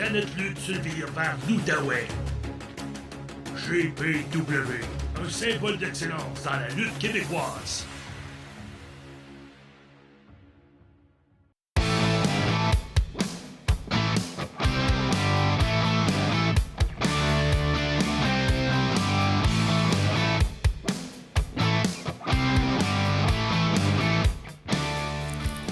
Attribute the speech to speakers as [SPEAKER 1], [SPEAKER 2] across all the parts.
[SPEAKER 1] Planète Lutte Sylvia par l'Outaouais. GPW, un symbole d'excellence dans la lutte québécoise.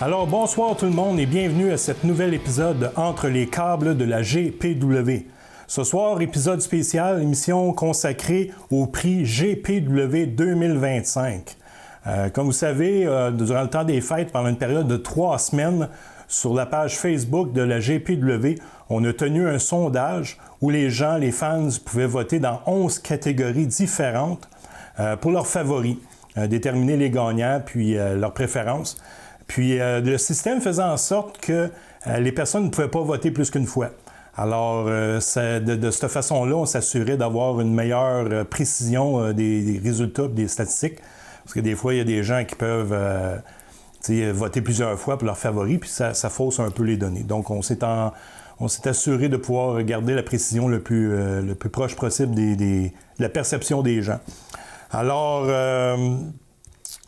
[SPEAKER 2] Alors bonsoir tout le monde et bienvenue à cet nouvel épisode de Entre les câbles de la GPW. Ce soir, épisode spécial, émission consacrée au prix GPW 2025. Comme vous savez, durant le temps des fêtes, pendant une période de 3 semaines, sur la page Facebook de la GPW, on a tenu un sondage où les gens, les fans, pouvaient voter dans 11 catégories différentes pour leurs favoris, déterminer les gagnants puis leurs préférences. Puis le système faisait en sorte que les personnes ne pouvaient pas voter plus qu'une fois. Alors, de cette façon-là, on s'assurait d'avoir une meilleure précision des résultats et des statistiques. Parce que des fois, il y a des gens qui peuvent voter plusieurs fois pour leurs favoris, puis ça fausse un peu les données. Donc, on s'est assuré de pouvoir garder la précision le plus proche possible de la perception des gens. Alors,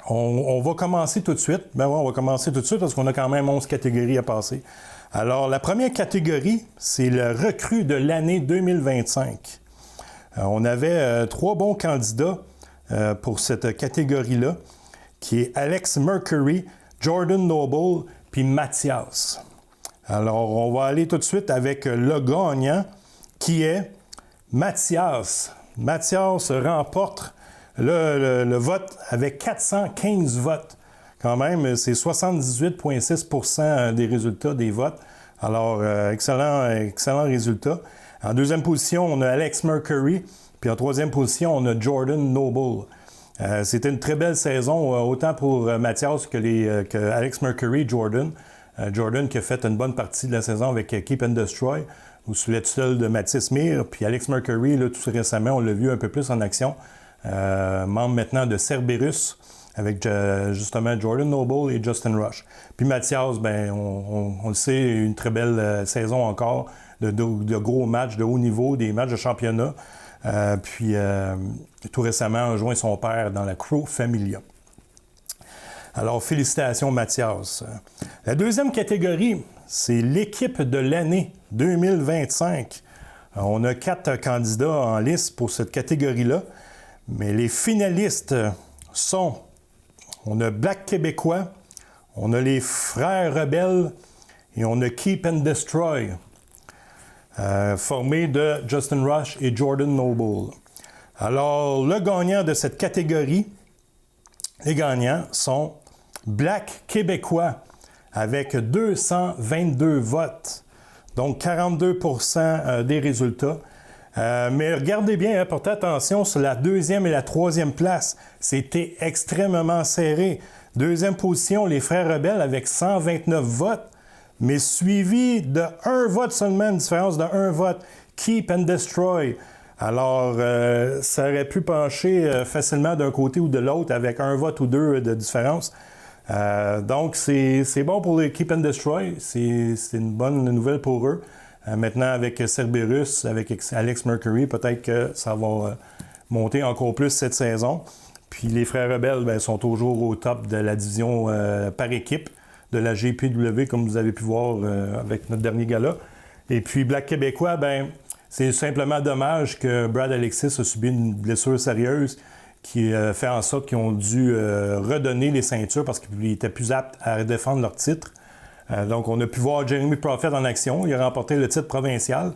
[SPEAKER 2] on va commencer tout de suite. On va commencer tout de suite parce qu'on a quand même 11 catégories à passer. Alors, la première catégorie, c'est le recrue de l'année 2025. On avait 3 bons candidats pour cette catégorie-là, qui est Alex Mercury, Jordan Noble, puis Mathias. Alors, on va aller tout de suite avec le gagnant, qui est Mathias. Mathias remporte le vote avec 415 votes. Quand même, c'est 78,6% des résultats des votes. Alors, excellent résultat. En deuxième position, on a Alex Mercury. Puis en troisième position, on a Jordan Noble. C'était une très belle saison, autant pour Mathias que Alex Mercury, Jordan. Jordan qui a fait une bonne partie de la saison avec Keep and Destroy, ou sous la tutelle de Mathis Mir. Puis Alex Mercury, là, tout récemment, on l'a vu un peu plus en action. Membre maintenant de Cerberus, avec justement Jordan Noble et Justin Rush. Puis Mathias, on le sait, une très belle saison encore, de gros matchs de haut niveau, des matchs de championnat. Puis tout récemment, a rejoint son père dans la Crow Familia. Alors, félicitations Mathias. La deuxième catégorie, c'est l'équipe de l'année 2025. On a 4 candidats en liste pour cette catégorie-là. Mais les finalistes sont, on a Black Québécois, on a les Frères Rebelles et on a Keep and Destroy, formés de Justin Rush et Jordan Noble. Alors, le gagnant de cette catégorie, les gagnants sont Black Québécois avec 222 votes, donc 42% des résultats. Mais regardez bien, portez attention sur la deuxième et la troisième place. C'était extrêmement serré. Deuxième position, les Frères Rebelles avec 129 votes, mais suivi de 1 vote seulement, une différence de 1 vote. Keep and Destroy. Alors, ça aurait pu pencher facilement d'un côté ou de l'autre avec 1 vote ou 2 de différence. Donc, c'est bon pour les Keep and Destroy. C'est une bonne nouvelle pour eux. Maintenant, avec Cerberus, avec Alex Mercury, peut-être que ça va monter encore plus cette saison. Puis les Frères Rebelles sont toujours au top de la division par équipe de la GPW, comme vous avez pu voir avec notre dernier gala. Et puis Black Québécois, c'est simplement dommage que Brad Alexis a subi une blessure sérieuse qui fait en sorte qu'ils ont dû redonner les ceintures parce qu'ils étaient plus aptes à défendre leur titre. Donc, on a pu voir Jeremy Prophet en action. Il a remporté le titre provincial.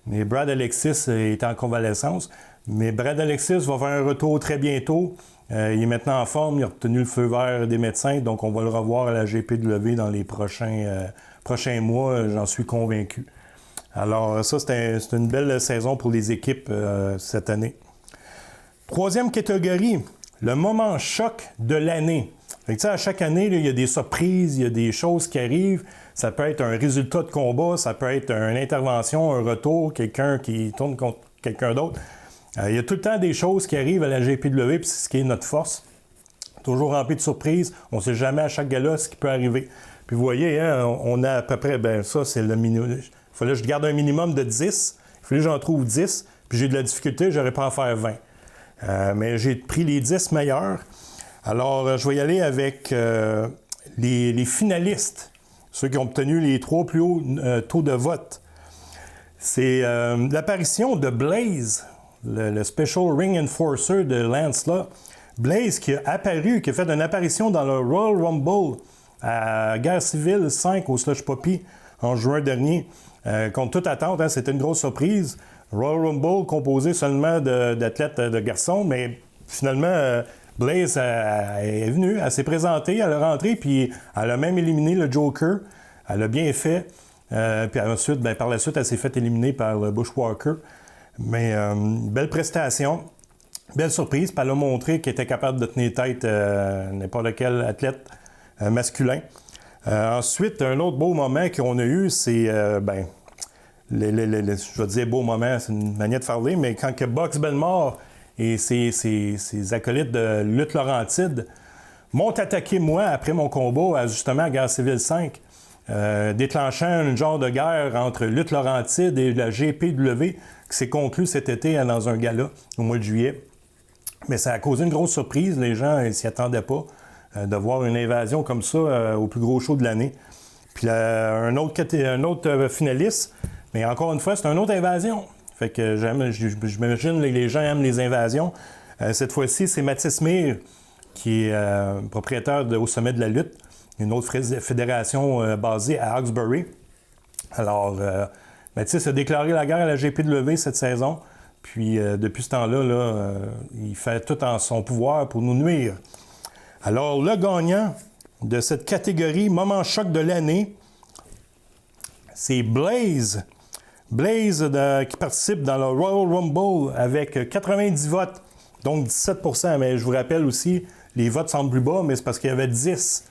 [SPEAKER 2] Mais Brad Alexis est en convalescence. Mais Brad Alexis va faire un retour très bientôt. Il est maintenant en forme. Il a obtenu le feu vert des médecins. Donc, on va le revoir à la GPW dans les prochains mois. J'en suis convaincu. Alors, ça, c'est une belle saison pour les équipes cette année. Troisième catégorie, le moment choc de l'année. Fait que, à chaque année, là, il y a des surprises, il y a des choses qui arrivent. Ça peut être un résultat de combat, ça peut être une intervention, un retour, quelqu'un qui tourne contre quelqu'un d'autre. Il y a tout le temps des choses qui arrivent à la GPW, puis c'est ce qui est notre force. Toujours rempli de surprises. On ne sait jamais à chaque gala ce qui peut arriver. Puis vous voyez, hein, on a à peu près, ça c'est le Il fallait que je garde un minimum de 10. Il fallait que j'en trouve 10. Puis j'ai de la difficulté, je n'aurais pas à en faire 20. Mais j'ai pris les 10 meilleurs. Alors, je vais y aller avec les finalistes, ceux qui ont obtenu les 3 plus hauts taux de vote. C'est l'apparition de Blaze, le Special Ring Enforcer de Lancelot. Blaze qui a apparu, qui a fait une apparition dans le Royal Rumble à Guerre civile 5 au Slush Poppy en juin dernier. Contre toute attente, hein, c'était une grosse surprise. Royal Rumble composé seulement d'athlètes de garçons, mais finalement, Blaze est venue, elle s'est présentée, elle est rentrée, puis elle a même éliminé le Joker. Elle a bien fait. Puis ensuite, par la suite, elle s'est fait éliminer par le Bushwalker. Mais belle prestation, belle surprise. Puis elle a montré qu'elle était capable de tenir tête n'importe quel athlète masculin. Ensuite, un autre beau moment qu'on a eu, c'est, je vais dire beau moment, c'est une manière de parler, mais quand que Box Bellemare et ses acolytes de lutte Laurentide m'ont attaqué, moi, après mon combat, justement, à Guerre civile 5, déclenchant un genre de guerre entre lutte Laurentide et la GPW qui s'est conclue cet été dans un gala au mois de juillet. Mais ça a causé une grosse surprise. Les gens ne s'y attendaient pas de voir une invasion comme ça au plus gros show de l'année. Puis un autre finaliste, mais encore une fois, c'est une autre invasion. Fait que j'imagine que les gens aiment les invasions. Cette fois-ci, c'est Mathis Mir, qui est propriétaire Au Sommet de la lutte, une autre fédération basée à Hawkesbury. Alors, Mathis a déclaré la guerre à la GPW cette saison. Puis, depuis ce temps-là, il fait tout en son pouvoir pour nous nuire. Alors, le gagnant de cette catégorie Moment choc de l'année, c'est Blaze. Blaze qui participe dans le Royal Rumble avec 90 votes, donc 17%. Mais je vous rappelle aussi, les votes semblent plus bas, mais c'est parce qu'il y avait 10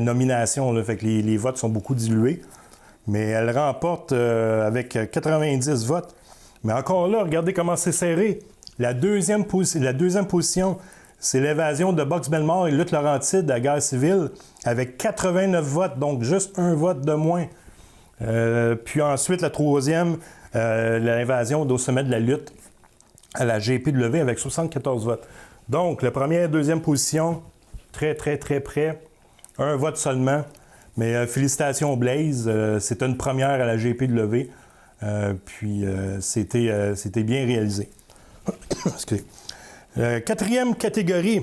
[SPEAKER 2] nominations. Là, fait que les votes sont beaucoup dilués. Mais elle remporte avec 90 votes. Mais encore là, regardez comment c'est serré. La deuxième position, c'est l'évasion de Box Bellemare et Lutte Laurentide à Guerre civile avec 89 votes, donc juste un vote de moins. Puis ensuite, la troisième, l'invasion d'Au Sommet de la lutte à la GPW avec 74 votes. Donc, la première et deuxième position, très, très, très près. Un vote seulement. Mais félicitations Blaze, c'était une première à la GPW. Puis c'était bien réalisé. Excusez. Quatrième catégorie,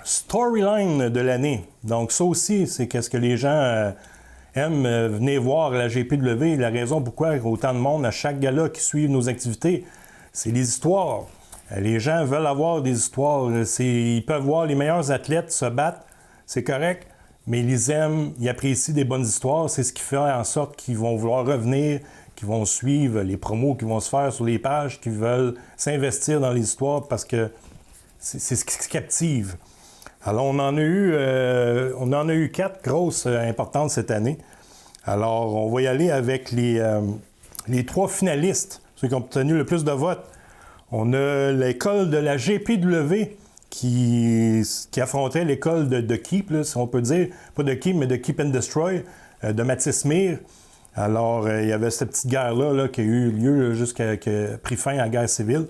[SPEAKER 2] storyline de l'année. Donc ça aussi, c'est qu'est-ce que les gens aiment venir voir à la GPW. La raison pourquoi il y a autant de monde à chaque gala qui suit nos activités, c'est les histoires. Les gens veulent avoir des histoires. Ils peuvent voir les meilleurs athlètes se battre, c'est correct, mais ils les aiment, ils apprécient des bonnes histoires. C'est ce qui fait en sorte qu'ils vont vouloir revenir, qu'ils vont suivre les promos qui vont se faire sur les pages, qui veulent s'investir dans les histoires parce que c'est ce qui captive. Alors, on en a eu 4 grosses importantes cette année. Alors, on va y aller avec les 3 finalistes, ceux qui ont obtenu le plus de votes. On a l'école de la GPW qui affrontait l'école de Keep, là, si on peut dire. Pas de Keep, mais de Keep and Destroy, de Mathis Mir. Alors, il y avait cette petite guerre-là qui a eu lieu qui a pris fin à la guerre civile.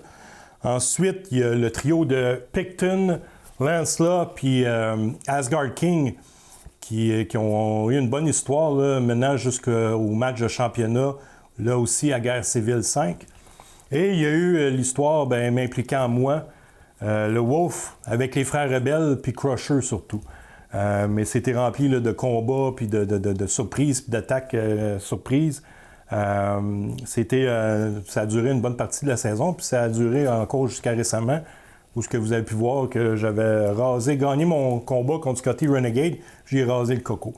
[SPEAKER 2] Ensuite, il y a le trio de Picton, Lancelot puis Asgard King qui ont eu une bonne histoire là, menant jusqu'au match de championnat, là aussi à Guerre civile 5. Et il y a eu l'histoire m'impliquant moi, le Wolf, avec les frères rebelles puis Crusher surtout. Mais c'était rempli là, de combats, puis de surprises, puis d'attaques surprises. Ça a duré une bonne partie de la saison, puis ça a duré encore jusqu'à récemment, où ce que vous avez pu voir que j'avais gagné mon combat contre Scotty Renegade, j'ai rasé le coco.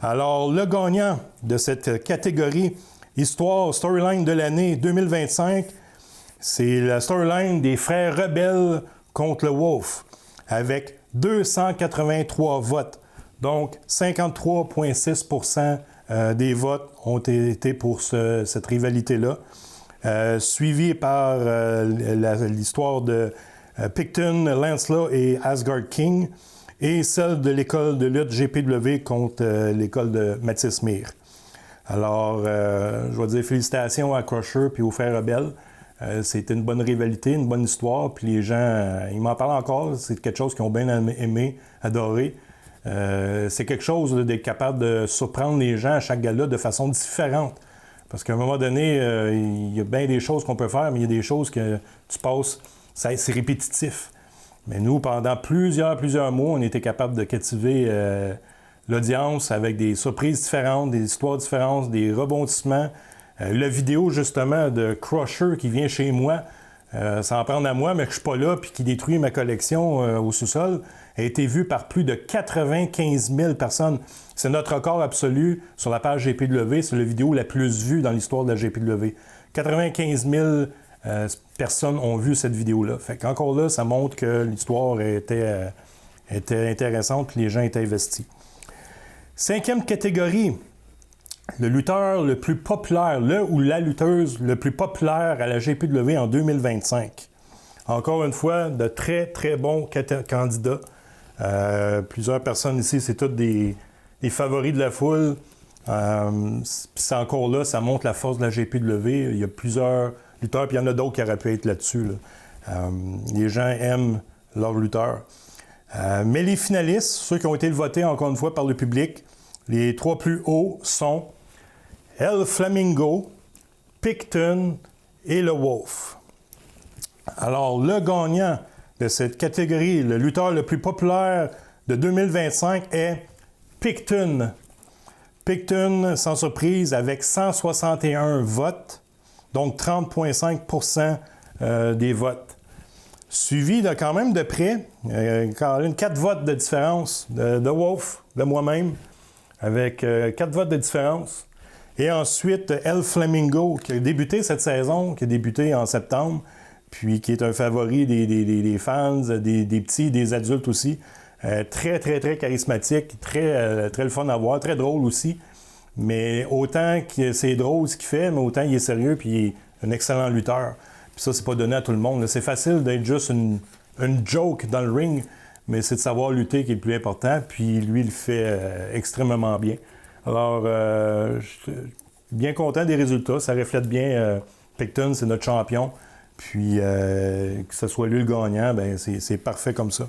[SPEAKER 2] Alors, le gagnant de cette catégorie Histoire, Storyline de l'année 2025, c'est la storyline des frères rebelles contre le Wolf, avec 283 votes. Donc, 53,6% des votes ont été pour cette rivalité-là. Suivi par l'histoire de Picton, Lancelot et Asgard King, et celle de l'école de lutte GPW contre l'école de Mathis Mir. Alors, je vais dire félicitations à Crusher et aux Frères Rebelles. C'était une bonne rivalité, une bonne histoire, puis les gens, ils m'en parlent encore, c'est quelque chose qu'ils ont bien aimé, adoré. C'est quelque chose d'être capable de surprendre les gens à chaque gala de façon différente. Parce qu'à un moment donné, il y a bien des choses qu'on peut faire, mais il y a des choses que tu passes, c'est répétitif. Mais nous, pendant plusieurs mois, on était capable de captiver l'audience avec des surprises différentes, des histoires différentes, des rebondissements. La vidéo, justement, de Crusher qui vient chez moi, s'en prendre à moi, mais que je ne suis pas là, puis qui détruit ma collection au sous-sol, a été vue par plus de 95 000 personnes. C'est notre record absolu sur la page GPW. C'est la vidéo la plus vue dans l'histoire de la GPW. 95 000 personnes ont vu cette vidéo-là. Fait qu'encore là, ça montre que l'histoire était intéressante et les gens étaient investis. 5e catégorie, le lutteur le plus populaire, le ou la lutteuse le plus populaire à la GPW en 2025. Encore une fois, de très, très bons candidats. Plusieurs personnes ici, c'est tous des favoris de la foule. C'est encore là, ça montre la force de la GPW. Il y a plusieurs lutteurs, puis il y en a d'autres qui auraient pu être là-dessus. Les gens aiment leurs lutteurs. Mais les finalistes, ceux qui ont été votés encore une fois par le public, les 3 plus hauts sont El Flamingo, Picton et le Wolf. Alors, le gagnant de cette catégorie, le lutteur le plus populaire de 2025 est Picton. Picton, sans surprise, avec 161 votes, donc 30,5% des votes. Suivi de, quand même de près, 4 votes de différence de Wolf, de moi-même, avec 4 votes de différence. Et ensuite, El Flamingo, qui a débuté cette saison, qui a débuté en septembre, puis qui est un favori des fans, des petits, des adultes aussi. Très, très, très charismatique, très le fun à voir, très drôle aussi. Mais autant que c'est drôle ce qu'il fait, mais autant il est sérieux, puis il est un excellent lutteur. Puis ça, c'est pas donné à tout le monde. C'est facile d'être juste une joke dans le ring, mais c'est de savoir lutter qui est le plus important, puis lui, il le fait extrêmement bien. Alors, je suis bien content des résultats. Ça reflète bien Picton, c'est notre champion. Puis, que ce soit lui le gagnant, bien, c'est parfait comme ça.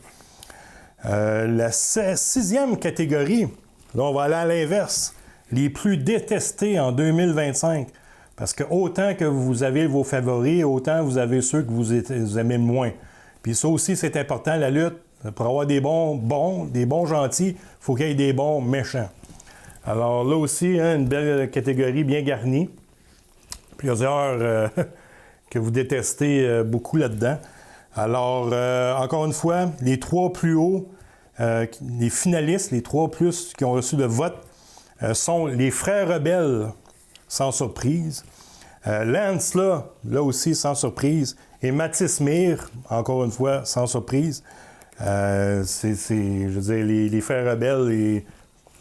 [SPEAKER 2] La 6e catégorie, là, on va aller à l'inverse. Les plus détestés en 2025. Parce que autant que vous avez vos favoris, autant vous avez ceux que vous aimez moins. Puis ça aussi, c'est important, la lutte. Pour avoir des bons gentils, il faut qu'il y ait des bons méchants. Alors là aussi, une belle catégorie bien garnie. Plusieurs que vous détestez beaucoup là-dedans. Alors, encore une fois, les 3 plus hauts, les finalistes, les 3 plus qui ont reçu de vote, sont les Frères Rebelles, sans surprise. Lance, là aussi, sans surprise. Et Mathis Mir, encore une fois, sans surprise. Je veux dire, les Frères Rebelles,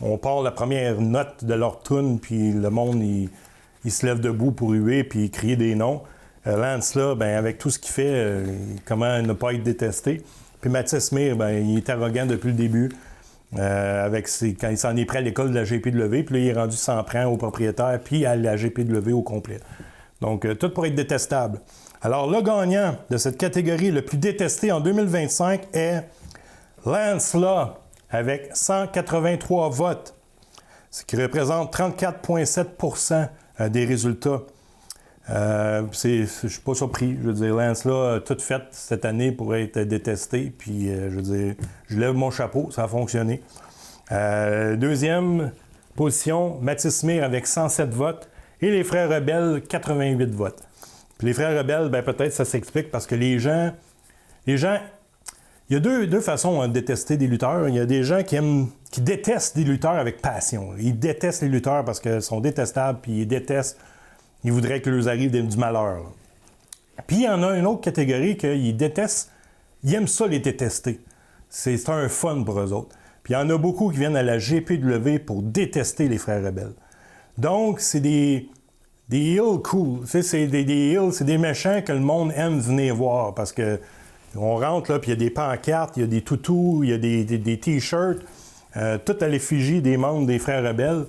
[SPEAKER 2] on part la première note de leur tune, puis le monde, il se lève debout pour huer, puis crier des noms. Lance, là, ben, avec tout ce qu'il fait, comment ne pas être détesté. Puis Mathis Mir, ben, il est arrogant depuis le début. Quand il s'en est pris à l'école de la GPW, puis là, il est rendu s'en prend au propriétaire, puis à la GPW au complet. Donc, tout pour être détestable. Alors, le gagnant de cette catégorie le plus détesté en 2025 est Lance Law, avec 183 votes, ce qui représente 34,7% des résultats. Je ne suis pas surpris. Je veux dire, Lance là a tout fait cette année pour être détesté. Puis, je veux dire, je lève mon chapeau, ça a fonctionné. Deuxième position, Mathis Mir avec 107 votes. Et les Frères Rebelles, 88 votes. Puis les Frères Rebelles, ben, peut-être ça s'explique parce que les gens... Il y a deux façons de détester des lutteurs. Il y a des gens qui détestent des lutteurs avec passion. Ils détestent les lutteurs parce qu'ils sont détestables, puis ils détestent... Ils voudraient que leur arrive du malheur. Puis il y en a une autre catégorie qu'ils détestent. Ils aiment ça les détester. C'est un fun pour eux autres. Puis il y en a beaucoup qui viennent à la GPW pour détester les Frères Rebelles. Donc, c'est des heels cool. C'est des heels, c'est des méchants que le monde aime venir voir. Parce que on rentre là, puis il y a des pancartes, il y a des toutous, il y a des t-shirts, tout à l'effigie des membres des Frères Rebelles.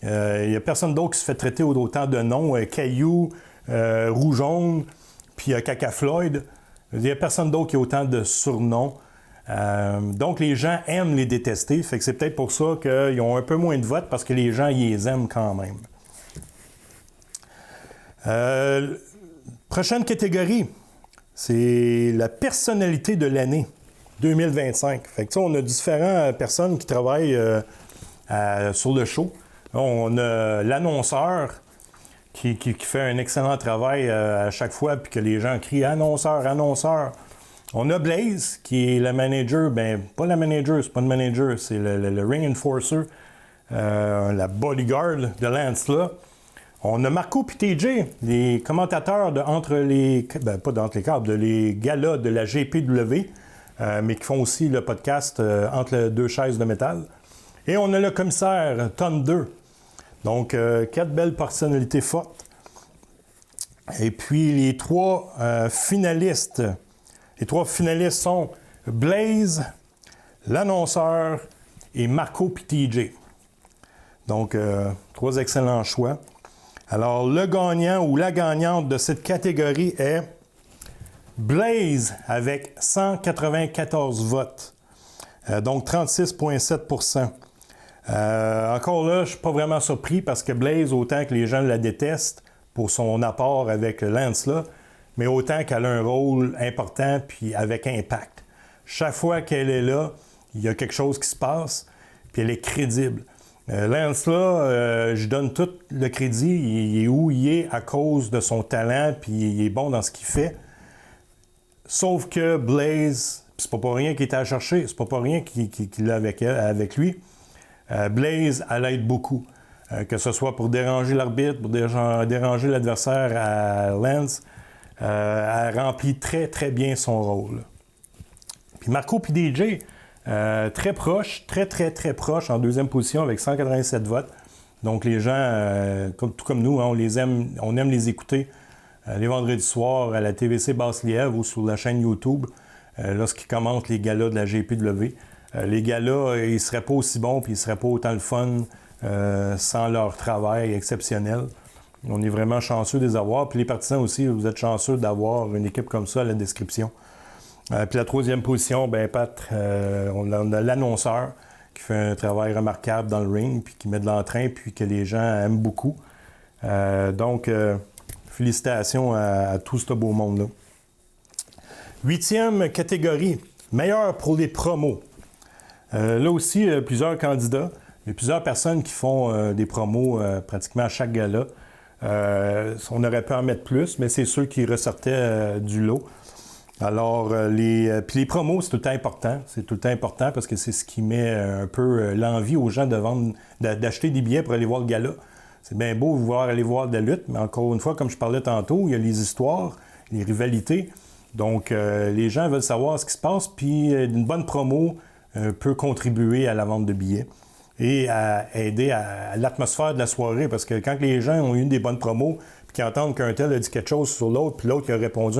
[SPEAKER 2] Il n'y a personne d'autre qui se fait traiter autant de noms. Caillou, Rougeonne, puis Caca Floyd. Il n'y a personne d'autre qui a autant de surnoms. Donc, les gens aiment les détester. Fait que c'est peut-être pour ça qu'ils ont un peu moins de votes, parce que les gens, ils les aiment quand même. Prochaine catégorie, c'est la personnalité de l'année 2025. Fait que, on a différentes personnes qui travaillent sur le show. On a l'annonceur qui fait un excellent travail à chaque fois, puis que les gens crient « Annonceur, annonceur ». On a Blaze, qui est le manager, pas le manager, c'est pas le manager, c'est le ring enforcer, la bodyguard de Lance là. On a Marco et TJ, les commentateurs entre les galas de la GPW, mais qui font aussi le podcast entre les deux chaises de métal. Et on a le commissaire Thunder. Donc, 4 belles personnalités fortes. Et puis, les trois finalistes sont Blaze, l'annonceur et Marco et TJ. Donc, 3 excellents choix. Alors, le gagnant ou la gagnante de cette catégorie est Blaze avec 194 votes. Donc, 36,7 %. Encore là, je ne suis pas vraiment surpris parce que Blaze, autant que les gens la détestent pour son apport avec Lance là, mais autant qu'elle a un rôle important puis avec impact. Chaque fois qu'elle est là, il y a quelque chose qui se passe, puis elle est crédible. Lance là, je donne tout le crédit. Il est où il est à cause de son talent, puis il est bon dans ce qu'il fait. Sauf que Blaze, c'est pas pour rien qu'il était à chercher, c'est pas pour rien qu'il l'a avec lui. Blaze, elle aide beaucoup. Que ce soit pour déranger l'arbitre, pour déranger l'adversaire à Lance, elle remplit très, très bien son rôle. Puis Marco et DJ, très proche, très, très, très proche en deuxième position avec 187 votes. Donc les gens, tout comme nous, on aime les écouter les vendredis soirs à la TVC Basse-Lièvre ou sur la chaîne YouTube lorsqu'ils commentent les galas de la GPW. Les galas, ils ne seraient pas aussi bons puis ils ne seraient pas autant le fun sans leur travail exceptionnel. On est vraiment chanceux de les avoir. Puis les partisans aussi, vous êtes chanceux d'avoir une équipe comme ça à la description. Puis la troisième position, Pat, on a l'annonceur qui fait un travail remarquable dans le ring, puis qui met de l'entrain, puis que les gens aiment beaucoup. Donc, félicitations à tout ce beau monde-là. 8e catégorie, meilleur pour les promos. Là aussi, plusieurs candidats. Il y a plusieurs personnes qui font des promos pratiquement à chaque gala. On aurait pu en mettre plus, mais c'est ceux qui ressortaient du lot. Alors, puis les promos, c'est tout le temps important. C'est tout le temps important parce que c'est ce qui met un peu l'envie aux gens d'acheter des billets pour aller voir le gala. C'est bien beau vouloir aller voir de la lutte, mais encore une fois, comme je parlais tantôt, il y a les histoires, les rivalités. Donc, les gens veulent savoir ce qui se passe, puis une bonne promo peut contribuer à la vente de billets et à aider à l'atmosphère de la soirée. Parce que quand les gens ont eu des bonnes promos, puis qu'ils entendent qu'un tel a dit quelque chose sur l'autre, puis l'autre qui a répondu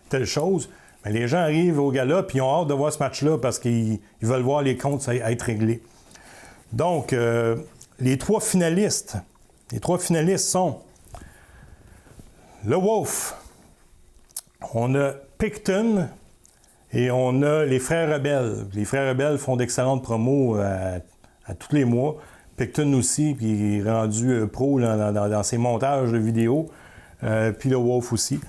[SPEAKER 2] telle chose, bien, les gens arrivent au gala puis ils ont hâte de voir ce match-là parce qu'ils veulent voir les comptes être réglés. Donc, les trois finalistes sont le Wolf, on a Picton et on a les Frères Rebelles. Les Frères Rebelles font d'excellentes promos à tous les mois. Picton aussi, puis il est rendu pro dans ses montages de vidéos, puis le Wolf aussi.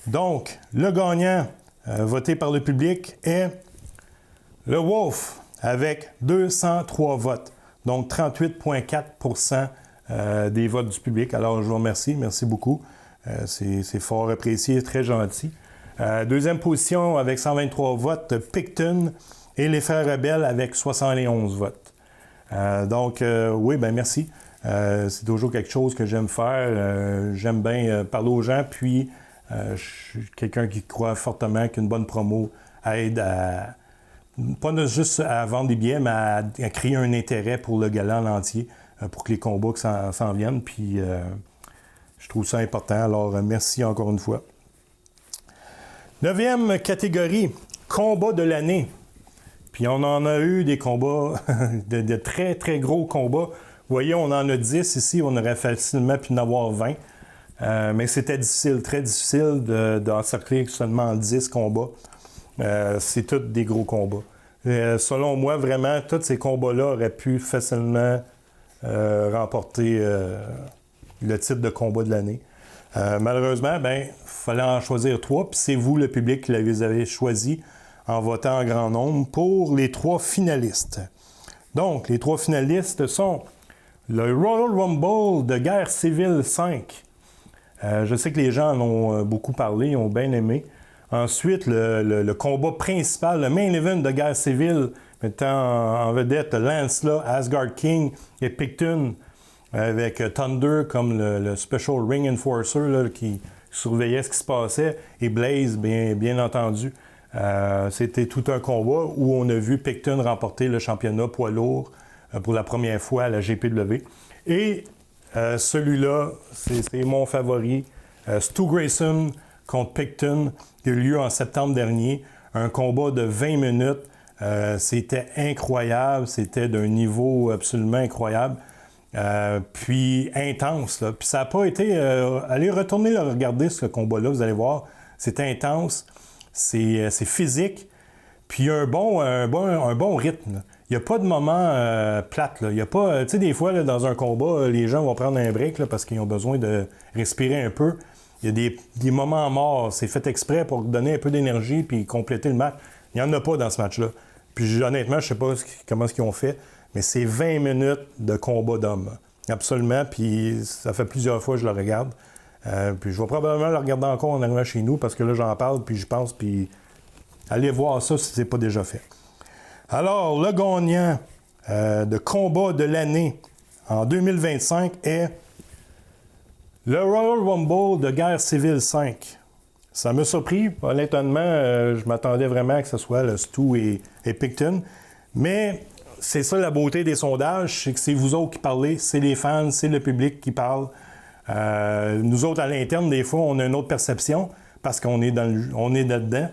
[SPEAKER 2] Donc, le gagnant voté par le public est le Wolf avec 203 votes. Donc, 38,4 % des votes du public. Alors, je vous remercie. Merci beaucoup. C'est fort apprécié, très gentil. Deuxième position avec 123 votes, Picton et les Frères Rebelles avec 71 votes. Donc, oui, merci. C'est toujours quelque chose que j'aime faire. J'aime bien parler aux gens, puis je suis quelqu'un qui croit fortement qu'une bonne promo aide à, pas juste à vendre des billets, mais à créer un intérêt pour le gala en entier, pour que les combats s'en viennent. Puis, je trouve ça important. Alors, merci encore une fois. 9e catégorie, combat de l'année. Puis on en a eu des combats, de très, très gros combats, Vous voyez, on en a 10 ici, on aurait facilement pu en avoir 20. Mais c'était difficile, très difficile d'encercler seulement 10 combats. C'est tous des gros combats. Selon moi, vraiment, tous ces combats-là auraient pu facilement remporter le titre de combat de l'année. Malheureusement, il fallait en choisir 3, puis c'est vous, le public, qui les avez choisis en votant en grand nombre pour les 3 finalistes. Donc, les 3 finalistes sont le Royal Rumble de Guerre civile 5. Je sais que les gens en ont beaucoup parlé, ils ont bien aimé. Ensuite, le combat principal, le main event de Guerre civile, mettant en vedette Lancelot, Asgard King et Picton, avec Thunder comme le Special Ring Enforcer là, qui surveillait ce qui se passait, et Blaze, bien entendu. C'était tout un combat où on a vu Picton remporter le championnat poids lourd pour la première fois à la GPW. Et celui-là, c'est mon favori. Stu Grayson contre Picton, qui a eu lieu en septembre dernier. Un combat de 20 minutes. C'était incroyable. C'était d'un niveau absolument incroyable. Puis intense. Là. Puis ça n'a pas été... allez retourner le regarder, ce combat-là, vous allez voir. C'est intense. C'est physique. Puis un bon rythme. Là. Il n'y a pas de moment plate. Il y a pas... Tu sais, des fois, là, dans un combat, les gens vont prendre un break là, parce qu'ils ont besoin de respirer un peu. Il y a des moments morts. C'est fait exprès pour donner un peu d'énergie puis compléter le match. Il n'y en a pas dans ce match-là. Puis honnêtement, je ne sais pas comment ils ont fait, mais c'est 20 minutes de combat d'hommes. Absolument. Puis ça fait plusieurs fois que je le regarde. Puis je vais probablement le regarder encore en arrivant chez nous parce que là, j'en parle, puis je pense, puis allez voir ça si ce n'est pas déjà fait. Alors, le gagnant de combat de l'année en 2025 est le Royal Rumble de Guerre civile 5. Ça m'a surpris. Honnêtement, je m'attendais vraiment que ce soit le Stu et Picton. Mais c'est ça la beauté des sondages, c'est que c'est vous autres qui parlez, c'est les fans, c'est le public qui parle. Nous autres, à l'interne, des fois, on a une autre perception parce qu'on est là-dedans.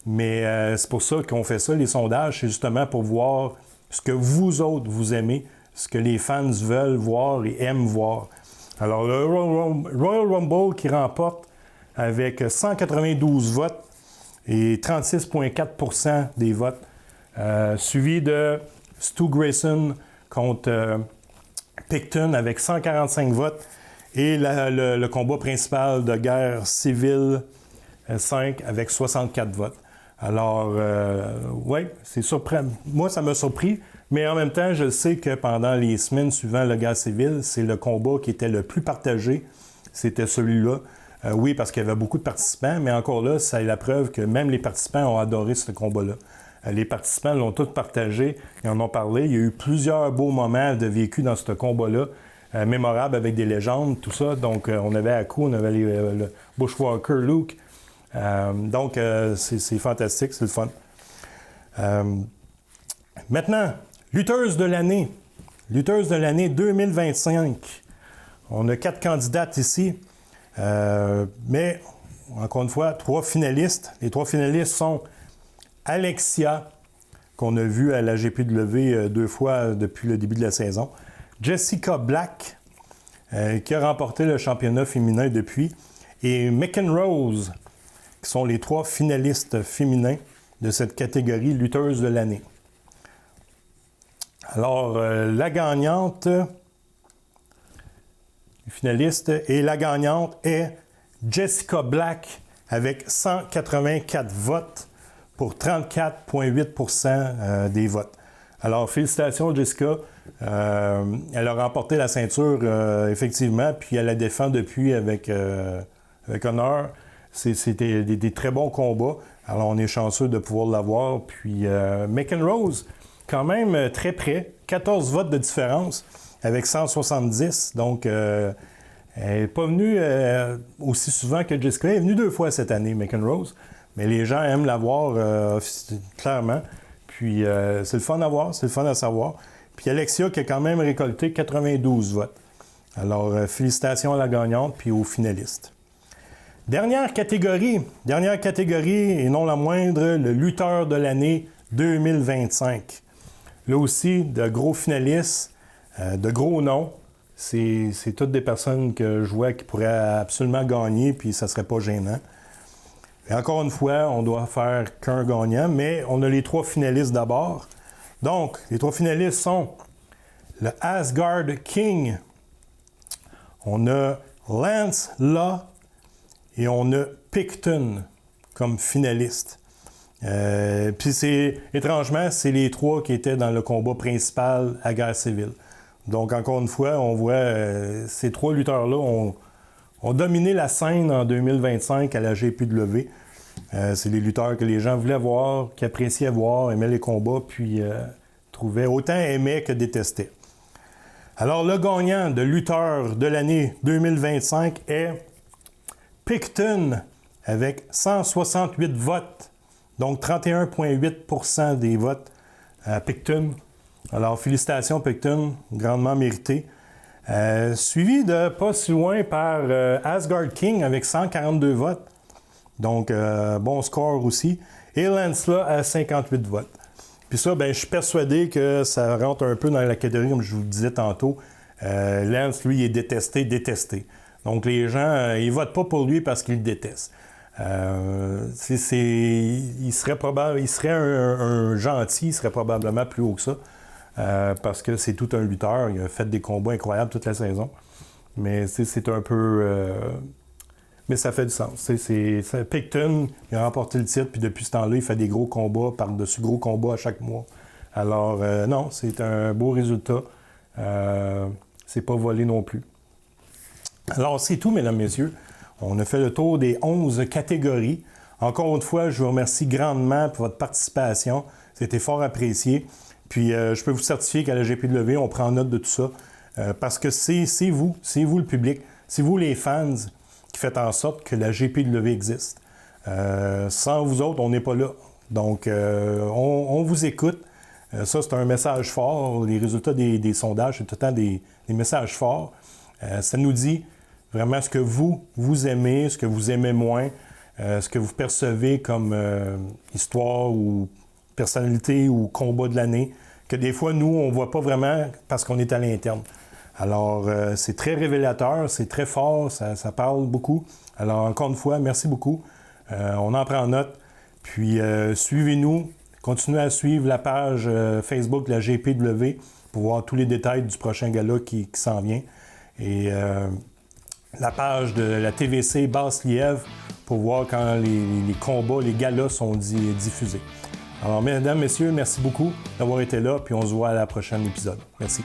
[SPEAKER 2] Mais c'est pour ça qu'on fait ça, les sondages, c'est justement pour voir ce que vous autres, vous aimez, ce que les fans veulent voir et aiment voir. Alors, le Royal Rumble qui remporte avec 192 votes et 36,4% des votes, suivi de Stu Grayson contre Picton avec 145 votes et le combat principal de Guerre civile 5 avec 64 votes. Alors, oui, c'est surprenant. Moi, ça m'a surpris, mais en même temps, je sais que pendant les semaines suivant le Guerre civile, c'est le combat qui était le plus partagé. C'était celui-là. Oui, parce qu'il y avait beaucoup de participants, mais encore là, c'est la preuve que même les participants ont adoré ce combat-là. Les participants l'ont tous partagé, ils en ont parlé. Il y a eu plusieurs beaux moments de vécu dans ce combat-là, mémorables avec des légendes, tout ça. Donc, on avait Haku, on avait le Bushwalker Luke. Donc, c'est fantastique, c'est le fun. Maintenant, lutteuse de l'année. Lutteuse de l'année 2025. On a 4 candidates ici. Mais, encore une fois, 3 finalistes. Les 3 finalistes sont Alexia, qu'on a vu à la GPW 2 fois depuis le début de la saison. Jessica Black, qui a remporté le championnat féminin depuis. Et McEnrose, qui sont les 3 finalistes féminins de cette catégorie lutteuse de l'année. Alors, la gagnante, finaliste, et la gagnante est Jessica Black avec 184 votes pour 34,8% des votes. Alors, félicitations Jessica. Elle a remporté la ceinture, effectivement, puis elle la défend depuis avec honneur. C'était des très bons combats. Alors, on est chanceux de pouvoir l'avoir. Puis, McEnrose, quand même très près. 14 votes de différence avec 170. Donc, elle n'est pas venue aussi souvent que Jessica. Elle est venue 2 fois cette année, McEnrose. Mais les gens aiment l'avoir clairement. Puis, c'est le fun à voir, c'est le fun à savoir. Puis, Alexia qui a quand même récolté 92 votes. Alors, félicitations à la gagnante puis aux finalistes. Dernière catégorie, et non la moindre, le lutteur de l'année 2025. Là aussi, de gros finalistes. De gros noms. C'est toutes des personnes que je vois qui pourraient absolument gagner, puis ça ne serait pas gênant. Et encore une fois, on doit faire qu'un gagnant, mais on a les 3 finalistes d'abord. Donc, les 3 finalistes sont le Asgard King, on a Lance Law et on a Picton comme finaliste. Puis étrangement, c'est les 3 qui étaient dans le combat principal à guerre civile. Donc, encore une fois, on voit ces 3 lutteurs-là ont dominé la scène en 2025 à la GPW. C'est les lutteurs que les gens voulaient voir, qui appréciaient voir, aimaient les combats, puis trouvaient autant aimaient que détestaient. Alors, le gagnant de lutteur de l'année 2025 est Picton avec 168 votes, donc 31,8% des votes à Picton. Alors, félicitations Picton, grandement mérité. Suivi de pas si loin par Asgard King avec 142 votes. Donc, bon score aussi. Et Lance Law à 58 votes. Puis ça, je suis persuadé que ça rentre un peu dans la catégorie, comme je vous le disais tantôt. Lance, lui, est détesté. Donc, les gens, ils votent pas pour lui parce qu'ils le détestent. Il serait un gentil, il serait probablement plus haut que ça. Parce que c'est tout un lutteur. Il a fait des combats incroyables toute la saison. Mais c'est un peu... mais ça fait du sens. Picton, il a remporté le titre, puis depuis ce temps-là, il fait des gros combats par-dessus gros combats à chaque mois. Alors, non, c'est un beau résultat. C'est pas volé non plus. Alors, c'est tout, mesdames, messieurs. On a fait le tour des 11 catégories. Encore une fois, je vous remercie grandement pour votre participation. C'était fort apprécié. Puis, je peux vous certifier qu'à la GPW, on prend note de tout ça. Parce que c'est vous le public, c'est vous les fans qui faites en sorte que la GPW existe. Sans vous autres, on n'est pas là. Donc, on vous écoute. Ça, c'est un message fort. Les résultats des sondages, c'est tout le temps des messages forts. Ça nous dit vraiment ce que vous aimez, ce que vous aimez moins, ce que vous percevez comme histoire ou personnalité ou combat de l'année, que des fois, nous, on ne voit pas vraiment parce qu'on est à l'interne. Alors, c'est très révélateur, c'est très fort, ça parle beaucoup. Alors, encore une fois, merci beaucoup. On en prend note. Puis, suivez-nous, continuez à suivre la page Facebook de la GPW pour voir tous les détails du prochain gala qui s'en vient. Et la page de la TVC Basse-Lièvre pour voir quand les combats, les galas sont diffusés. Alors, mesdames, messieurs, merci beaucoup d'avoir été là, puis on se voit à la prochaine épisode. Merci.